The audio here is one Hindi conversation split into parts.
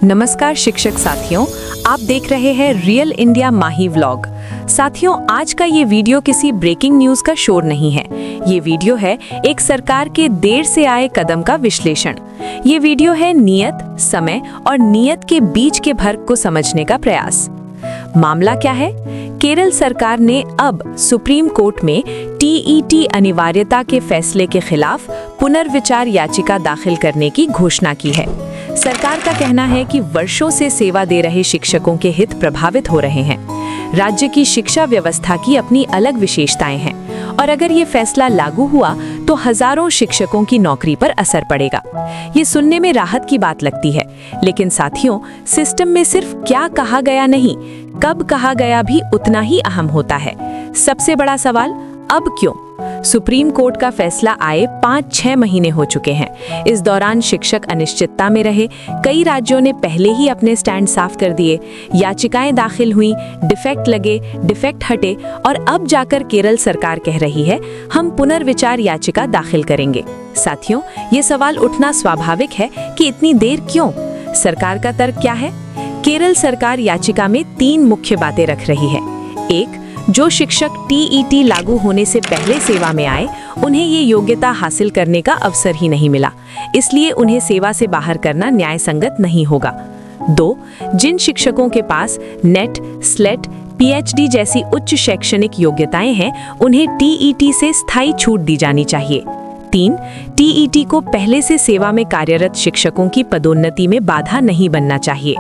नमस्कार शिक्षक साथियों, आप देख रहे हैं रियल इंडिया माही व्लॉग। साथियों, आज का ये वीडियो किसी ब्रेकिंग न्यूज़ का शोर नहीं है। ये वीडियो है एक सरकार के देर से आए कदम का विश्लेषण। ये वीडियो है नियत, समय और नियत के बीच के फर्क को समझने का प्रयास। मामला क्या है? केरल सरकार ने अब सुप्रीम कोर्ट में टीईटी अनिवार्यता के फैसले के खिलाफ पुनर्विचार याचिका दाखिल करने की घोषणा की है। सरकार का कहना है कि वर्षों से सेवा दे रहे शिक्षकों के हित प्रभावित हो रहे हैं। राज्य की शिक्षा व्यवस्था की अपनी अलग विशेषताएं हैं और अगर ये फैसला लागू हुआ तो हजारों शिक्षकों की नौकरी पर असर पड़ेगा। ये सुनने में राहत की बात लगती है, लेकिन साथियों, सिस्टम में सिर्फ क्या कहा गया नहीं, कब कहा गया भी उतना ही अहम होता है। सबसे बड़ा सवाल, अब क्यों? सुप्रीम कोर्ट का फैसला आए 5-6 महीने हो चुके हैं। इस दौरान शिक्षक अनिश्चितता में रहे। कई राज्यों ने पहले ही अपने स्टैंड साफ कर दिए, याचिकाएं दाखिल हुई, डिफेक्ट लगे, डिफेक्ट हटे और अब जाकर केरल सरकार कह रही है हम पुनर्विचार याचिका दाखिल करेंगे। साथियों, ये सवाल उठना स्वाभाविक है कि इतनी देर क्यों? सरकार का तर्क क्या है? केरल सरकार याचिका में 3 मुख्य बातें रख रही है। एक, जो शिक्षक टीईटी लागू होने से पहले सेवा में आए, उन्हें ये योग्यता हासिल करने का अवसर ही नहीं मिला, इसलिए उन्हें सेवा से बाहर करना न्याय संगत नहीं होगा। 2, जिन शिक्षकों के पास नेट, स्लेट, पीएचडी जैसी उच्च शैक्षणिक योग्यताएं हैं, उन्हें टीईटी से स्थायी छूट दी जानी चाहिए। 3, टीईटी को पहले से सेवा में कार्यरत शिक्षकों की पदोन्नति में बाधा नहीं बनना चाहिए।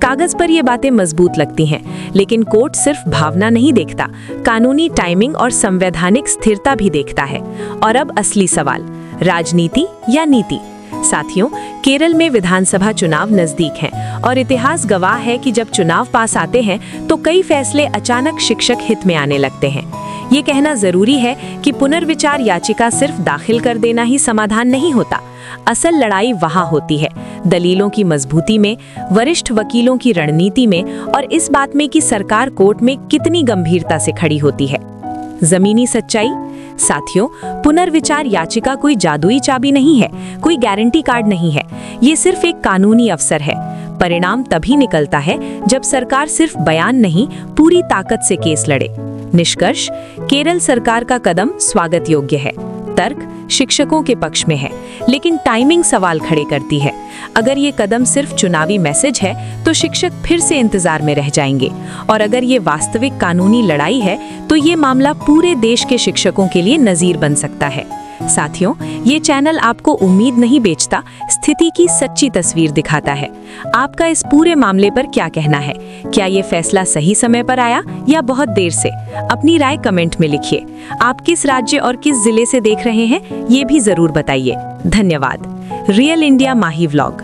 कागज पर ये बातें मजबूत लगती हैं, लेकिन कोर्ट सिर्फ भावना नहीं देखता, कानूनी टाइमिंग और संवैधानिक स्थिरता भी देखता है। और अब असली सवाल, राजनीति या नीति? साथियों, केरल में विधानसभा चुनाव नजदीक हैं और इतिहास गवाह है कि जब चुनाव पास आते हैं तो कई फैसले अचानक शिक्षक हित में आने लगते हैं। ये कहना जरूरी है कि पुनर्विचार याचिका सिर्फ दाखिल कर देना ही समाधान नहीं होता। असल लड़ाई वहाँ होती है, दलीलों की मजबूती में, वरिष्ठ वकीलों की रणनीति में और इस बात में कि सरकार कोर्ट में कितनी गंभीरता से खड़ी होती है। जमीनी सच्चाई? साथियों, पुनर्विचार याचिका कोई जादुई चाबी नहीं है, कोई गारंटी कार्ड नहीं है। ये सिर्फ एक कानूनी अवसर है। परिणाम तभी निकलता है जब सरकार सिर्फ बयान नहीं, पूरी ताकत से केस लड़े। निष्कर्ष, केरल सरकार का कदम स्वागत योग्य है। तर्क शिक्षकों के पक्ष में है, लेकिन टाइमिंग सवाल खड़े करती है। अगर ये कदम सिर्फ चुनावी मैसेज है तो शिक्षक फिर से इंतजार में रह जाएंगे, और अगर ये वास्तविक कानूनी लड़ाई है तो ये मामला पूरे देश के शिक्षकों के लिए नजीर बन सकता है। साथियों, ये चैनल आपको उम्मीद नहीं बेचता, स्थिति की सच्ची तस्वीर दिखाता है। आपका इस पूरे मामले पर क्या कहना है? क्या ये फैसला सही समय पर आया या बहुत देर से? अपनी राय कमेंट में लिखिए। आप किस राज्य और किस जिले से देख रहे हैं, ये भी जरूर बताइए। धन्यवाद। रियल इंडिया माही व्लॉग।